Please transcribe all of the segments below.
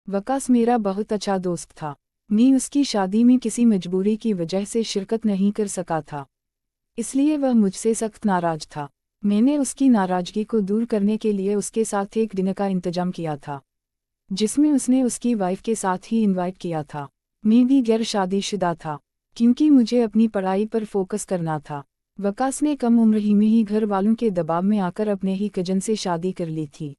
वकास मेरा बहुत अच्छा दोस्त था। मैं उसकी शादी में किसी मजबूरी की वजह से शिरकत नहीं कर सका था, इसलिए वह मुझसे सख्त नाराज था। मैंने उसकी नाराजगी को दूर करने के लिए उसके साथ एक डिनर का इंतजाम किया था, जिसमें उसने उसकी वाइफ के साथ ही इनवाइट किया था। मैं भी गैर शादीशुदा था, क्योंकि मुझे अपनी पढ़ाई पर फोकस करना था। वकास ने कम उम्र ही में ही घर वालों के दबाव में आकर अपने ही कजन से शादी कर ली थी,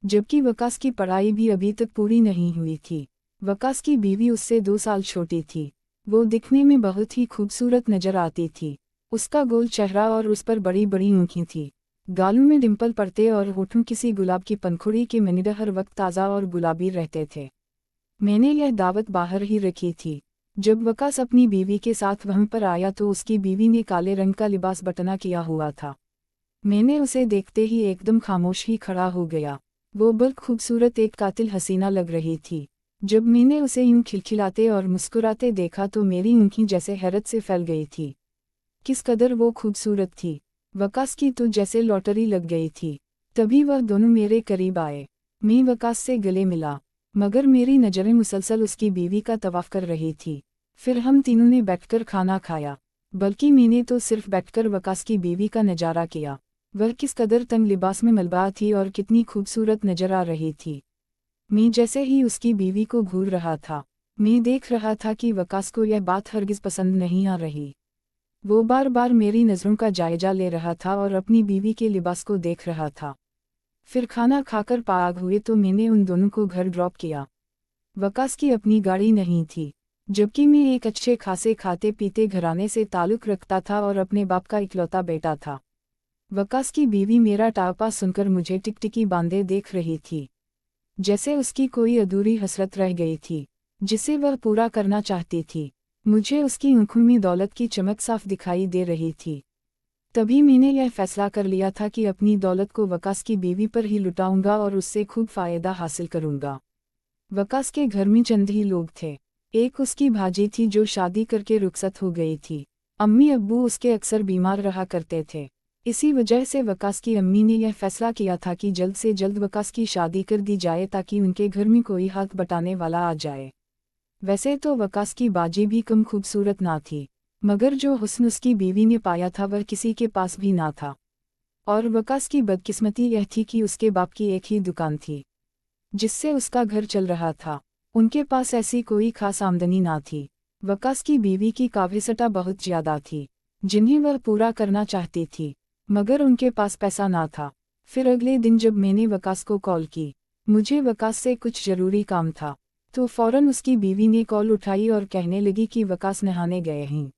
जबकि वकास की पढ़ाई भी अभी तक पूरी नहीं हुई थी। वकास की बीवी उससे 2 साल छोटी थी। वो दिखने में बहुत ही खूबसूरत नजर आती थी। उसका गोल चेहरा और उस पर बड़ी बड़ी आँखें थीं। गालों में डिंपल पड़ते और होठों किसी गुलाब की पंखुड़ी के मनीडा हर वक्त ताज़ा और गुलाबी रहते थे। मैंने यह दावत बाहर ही रखी थी। जब वकास अपनी बीवी के साथ वहाँ पर आया तो उसकी बीवी ने काले रंग का लिबास बटना किया हुआ था। मैंने उसे देखते ही एकदम खामोश ही खड़ा हो गया। वो बड़ खूबसूरत एक कातिल हसीना लग रही थी। जब मैंने उसे यूं खिलखिलाते और मुस्कुराते देखा तो मेरी आँखें जैसे हैरत से फैल गई थी। किस कदर वो खूबसूरत थी। वकास की तो जैसे लॉटरी लग गई थी। तभी वह दोनों मेरे करीब आए। मैं वकास से गले मिला, मगर मेरी नज़रें मुसलसल उसकी बीवी का तवाफ कर रही थी। फिर हम तीनों ने बैठकर खाना खाया, बल्कि मैंने तो सिर्फ बैठकर वकास की बीवी का नज़ारा किया। वह किस कदर तंग लिबास में मलबा थी और कितनी खूबसूरत नजर आ रही थी। मैं जैसे ही उसकी बीवी को घूर रहा था, मैं देख रहा था कि वकास को यह बात हरगिज़ पसंद नहीं आ रही। वो बार बार मेरी नज़रों का जायजा ले रहा था और अपनी बीवी के लिबास को देख रहा था। फिर खाना खाकर पाग हुए तो मैंने उन दोनों को घर ड्रॉप किया। वकास की अपनी गाड़ी नहीं थी, जबकि मैं एक अच्छे खासे खाते पीते घराने से ताल्लुक़ रखता था और अपने बाप का इकलौता बेटा था। वकास की बीवी मेरा टापा सुनकर मुझे टिकटिकी बांधे देख रही थी, जैसे उसकी कोई अधूरी हसरत रह गई थी, जिसे वह पूरा करना चाहती थी। मुझे उसकी आँखों में दौलत की चमक साफ दिखाई दे रही थी। तभी मैंने यह फैसला कर लिया था कि अपनी दौलत को वकास की बीवी पर ही लुटाऊंगा और उससे खूब फ़ायदा हासिल करूंगा। वकास के घर में चंद ही लोग थे। एक उसकी भाजी थी जो शादी करके रुखसत हो गई थी। अम्मी अब्बू उसके अक्सर बीमार रहा करते थे। इसी वजह से वकास की अम्मी ने यह फैसला किया था कि जल्द से जल्द वकास की शादी कर दी जाए ताकि उनके घर में कोई हाथ बटाने वाला आ जाए। वैसे तो वकास की बाजी भी कम खूबसूरत ना थी, मगर जो हुस्न उसकी बीवी ने पाया था वह किसी के पास भी ना था। और वकास की बदकिस्मती यह थी कि उसके बाप की एक ही दुकान थी, जिससे उसका घर चल रहा था। उनके पास ऐसी कोई खास आमदनी ना थी। वकास की बीवी की काबिज़ता बहुत ज़्यादा थी, जिन्हें वह पूरा करना चाहती थी, मगर उनके पास पैसा ना था। फिर अगले दिन जब मैंने वकास को कॉल की, मुझे वकास से कुछ ज़रूरी काम था, तो फ़ौरन उसकी बीवी ने कॉल उठाई और कहने लगी कि वकास नहाने गए हैं।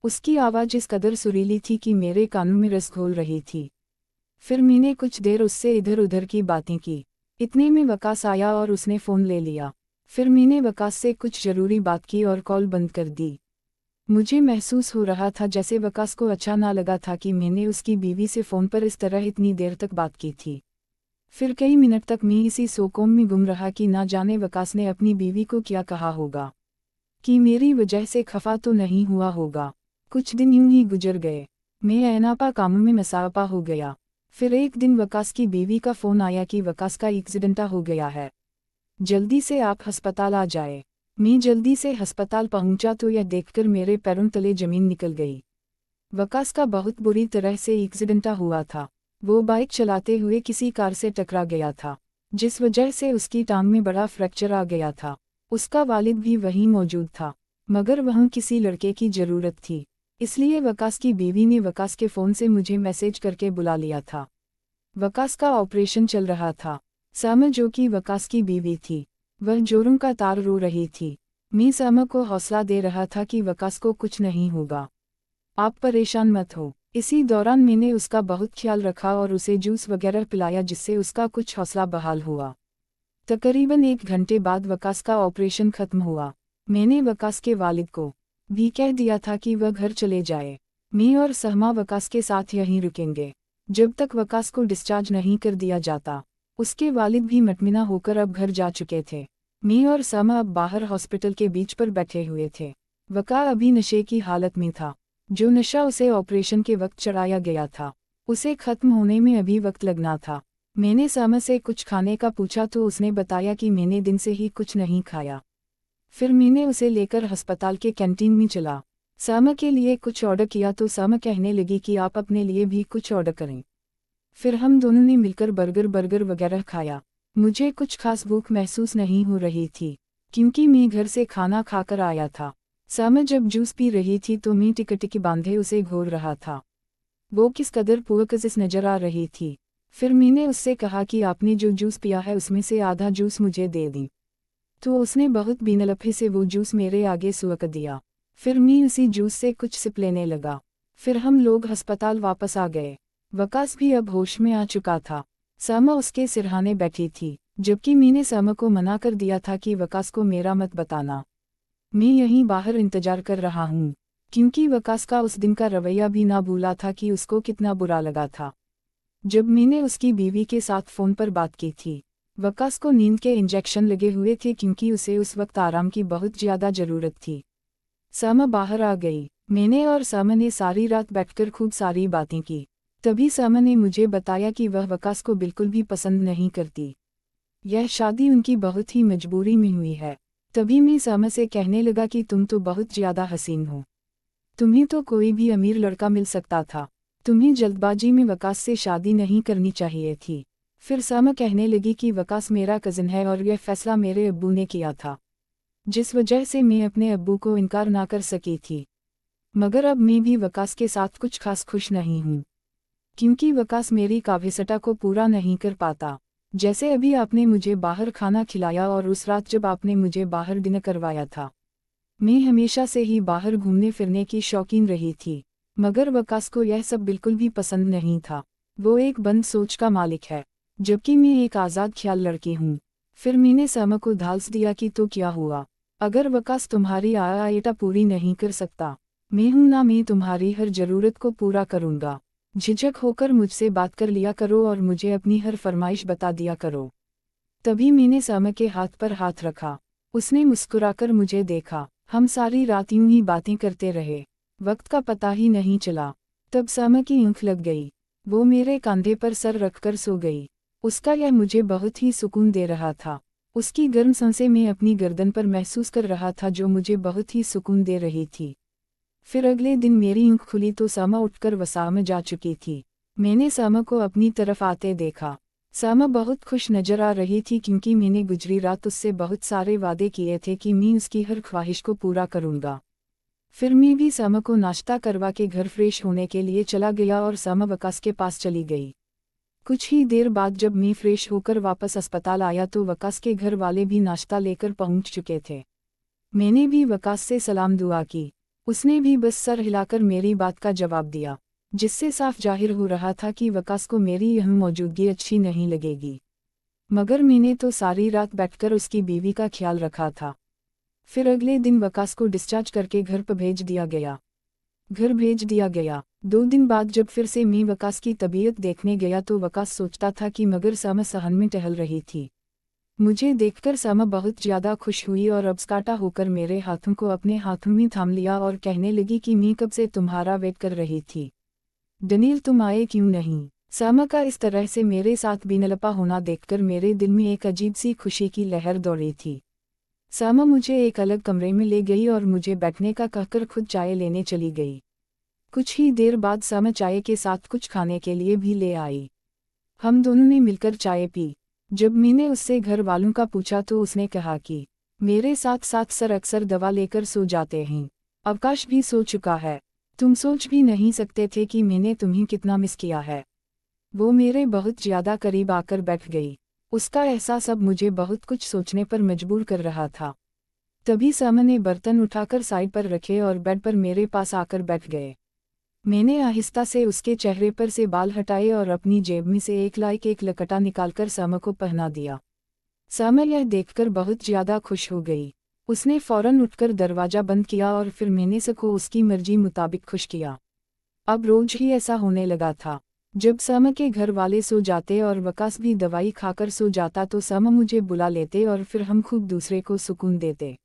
उसकी आवाज़ इस कदर सुरीली थी कि मेरे कानों में रस घोल रही थी। फिर मैंने कुछ देर उससे इधर उधर की बातें की। इतने में वकास आया और उसने फ़ोन ले लिया। फिर मैंने वकास से कुछ ज़रूरी बात की और कॉल बंद कर दी। मुझे महसूस हो रहा था जैसे वकास को अच्छा ना लगा था कि मैंने उसकी बीवी से फ़ोन पर इस तरह इतनी देर तक बात की थी। फिर कई मिनट तक मैं इसी सोकों में गुम रहा कि ना जाने वकास ने अपनी बीवी को क्या कहा होगा, कि मेरी वजह से खफा तो नहीं हुआ होगा। कुछ दिन यूं ही गुजर गए। मैं ऐनापा कामों में मसापा हो गया। फिर एक दिन वकास की बीवी का फ़ोन आया कि वकास का एक्सीडेंट हो गया है, जल्दी से आप अस्पताल आ जाए। मैं जल्दी से अस्पताल पहुंचा तो यह देखकर मेरे पैरों तले ज़मीन निकल गई। वकास का बहुत बुरी तरह से एक्सीडेंट हुआ था। वो बाइक चलाते हुए किसी कार से टकरा गया था, जिस वजह से उसकी टांग में बड़ा फ्रैक्चर आ गया था। उसका वालिद भी वहीं मौजूद था, मगर वहाँ किसी लड़के की ज़रूरत थी, इसलिए वकास की बीवी ने वकास के फ़ोन से मुझे मैसेज करके बुला लिया था। वकास का ऑपरेशन चल रहा था। सामा जो कि वकास की बीवी थी, वह जोरों का तार रो रही थी। मैं सामा को हौसला दे रहा था कि वकास को कुछ नहीं होगा, आप परेशान मत हो। इसी दौरान मैंने उसका बहुत ख्याल रखा और उसे जूस वगैरह पिलाया जिससे उसका कुछ हौसला बहाल हुआ। तकरीबन 1 घंटे बाद वकास का ऑपरेशन खत्म हुआ। मैंने वकास के वालिद को भी कह दिया था कि वह घर चले जाए। मैं और सहमा वकास के साथ यहीं रुकेंगे जब तक वकास को डिस्चार्ज नहीं कर दिया जाता। उसके वालिद भी मटमिना होकर अब घर जा चुके थे। मैं और सहमा अब बाहर हॉस्पिटल के बीच पर बैठे हुए थे। वका अभी नशे की हालत में था। जो नशा उसे ऑपरेशन के वक्त चढ़ाया गया था, उसे खत्म होने में अभी वक्त लगना था। मैंने सामा से कुछ खाने का पूछा तो उसने बताया कि मैंने दिन से ही कुछ नहीं खाया। फिर मैंने उसे लेकर अस्पताल के कैंटीन में चला। सामा के लिए कुछ ऑर्डर किया तो सामा कहने लगी कि आप अपने लिए भी कुछ ऑर्डर करें। फिर हम दोनों ने मिलकर बर्गर वगैरह खाया। मुझे कुछ खास भूख महसूस नहीं हो रही थी, क्योंकि मैं घर से खाना खाकर आया था। सामा जब जूस पी रही थी तो मैं टिकटिकी बांधे उसे घोर रहा था। वो किस कदर पुरकशिश नजर आ रही थी। फिर मैंने उससे कहा कि आपने जो जूस पिया है उसमें से आधा जूस मुझे दे दी, तो उसने बहुत बेनलफे से वो जूस मेरे आगे सुअक दिया। फिर मैं उसी जूस से कुछ सिप लेने लगा। फिर हम लोग अस्पताल वापस आ गए। वकास भी अब होश में आ चुका था। सामा उसके सिरहाने बैठी थी, जबकि मैंने सामा को मना कर दिया था कि वकास को मेरा मत बताना। मैं यहीं बाहर इंतजार कर रहा हूँ, क्योंकि वकास का उस दिन का रवैया भी ना भूला था कि उसको कितना बुरा लगा था। जब मैंने उसकी बीवी के साथ फ़ोन पर बात की थी, वकास को नींद के इंजेक्शन लगे हुए थे क्योंकि उसे उस वक्त आराम की बहुत ज़्यादा ज़रूरत थी। सामा बाहर आ गई। मैंने और सामा ने सारी रात बैठकर खूब सारी बातें की। तभी सामा ने मुझे बताया कि वह वकास को बिल्कुल भी पसंद नहीं करती। यह शादी उनकी बहुत ही मजबूरी में हुई है। तभी मैं सामा से कहने लगा कि तुम तो बहुत ज़्यादा हसीन हो। तुम्हें तो कोई भी अमीर लड़का मिल सकता था। तुम्हें जल्दबाजी में वकास से शादी नहीं करनी चाहिए थी। फिर सामा कहने लगी कि वकास मेरा कज़न है और यह फैसला मेरे अब्बू ने किया था, जिस वजह से मैं अपने अब्बू को इनकार ना कर सकी थी। मगर अब मैं भी वकास के साथ कुछ खास खुश नहीं हूँ, क्योंकि वकास मेरी काव्यसटा को पूरा नहीं कर पाता। जैसे अभी आपने मुझे बाहर खाना खिलाया और उस रात जब आपने मुझे बाहर डिनर करवाया था। मैं हमेशा से ही बाहर घूमने फिरने की शौकीन रही थी, मगर वकास को यह सब बिल्कुल भी पसंद नहीं था। वो एक बंद सोच का मालिक है, जबकि मैं एक आज़ाद ख्याल लड़की हूँ। फिर मैंने सामा को धाल्स दिया कि तो क्या हुआ, अगर वकास तुम्हारी आयता पूरी नहीं कर सकता, मैं हूं ना, मैं तुम्हारी हर ज़रूरत को पूरा करूँगा। झिझक होकर मुझसे बात कर लिया करो और मुझे अपनी हर फरमाइश बता दिया करो। तभी मैंने सामा के हाथ पर हाथ रखा। उसने मुस्कुराकर मुझे देखा। हम सारी रात यूं ही बातें करते रहे। वक्त का पता ही नहीं चला। तब सामा की ऊँख लग गई। वो मेरे कंधे पर सर रखकर सो गई। उसका यह मुझे बहुत ही सुकून दे रहा था। उसकी गर्म सांसें मैं अपनी गर्दन पर महसूस कर रहा था, जो मुझे बहुत ही सुकून दे रही थी। फिर अगले दिन मेरी ऊँख खुली तो सामा उठकर वसा में जा चुकी थी। मैंने सामा को अपनी तरफ आते देखा। सामा बहुत खुश नजर आ रही थी, क्योंकि मैंने गुजरी रात उससे बहुत सारे वादे किए थे कि मैं उसकी हर ख्वाहिश को पूरा करूँगा। फिर मैं भी सामा को नाश्ता करवा के घर फ्रेश होने के लिए चला गया और सामा वकास के पास चली गई। कुछ ही देर बाद जब मैं फ्रेश होकर वापस अस्पताल आया तो वकास के घर वाले भी नाश्ता लेकर पहुंच चुके थे। मैंने भी वकास से सलाम दुआ की। उसने भी बस सर हिलाकर मेरी बात का जवाब दिया, जिससे साफ जाहिर हो रहा था कि वकास को मेरी यह मौजूदगी अच्छी नहीं लगेगी। मगर मैंने तो सारी रात बैठकर उसकी बीवी का ख्याल रखा था। फिर अगले दिन वकास को डिस्चार्ज करके घर पर भेज दिया गया। 2 दिन बाद जब फिर से मैं वकास की तबीयत देखने गया तो वकास सोचता था कि मगर सामा सहन में टहल रही थी। मुझे देखकर सामा बहुत ज़्यादा खुश हुई और अब्सकाटा होकर मेरे हाथों को अपने हाथों में थाम लिया और कहने लगी कि मैं कब से तुम्हारा वेट कर रही थी। डनील, तुम आए क्यों नहीं? सामा का इस तरह से मेरे साथ बेनलपा होना देखकर मेरे दिल में एक अजीब सी खुशी की लहर दौड़ी थी। सामा मुझे एक अलग कमरे में ले गई और मुझे बैठने का कहकर खुद चाय लेने चली गई। कुछ ही देर बाद सामा चाय के साथ कुछ खाने के लिए भी ले आई। हम दोनों ने मिलकर चाय पी। जब मैंने उससे घर वालों का पूछा तो उसने कहा कि मेरे साथ साथ सर अक्सर दवा लेकर सो जाते हैं। अवकाश भी सो चुका है। तुम सोच भी नहीं सकते थे कि मैंने तुम्हें कितना मिस किया है। वो मेरे बहुत ज़्यादा करीब आकर बैठ गई। उसका एहसास अब मुझे बहुत कुछ सोचने पर मजबूर कर रहा था। तभी सामा ने बर्तन उठाकर साइड पर रखे और बेड पर मेरे पास आकर बैठ गए। मैंने आहिस्ता से उसके चेहरे पर से बाल हटाए और अपनी जेब में से एक लकटा निकालकर सामा को पहना दिया। सामा यह देखकर बहुत ज़्यादा खुश हो गई। उसने फौरन उठकर दरवाज़ा बंद किया और फिर मैंने सबको उसकी मर्जी मुताबिक खुश किया। अब रोज ही ऐसा होने लगा था। जब सामा के घर वाले सो जाते और वकास भी दवाई खाकर सो जाता तो सामा मुझे बुला लेते और फिर हम खूब दूसरे को सुकून देते।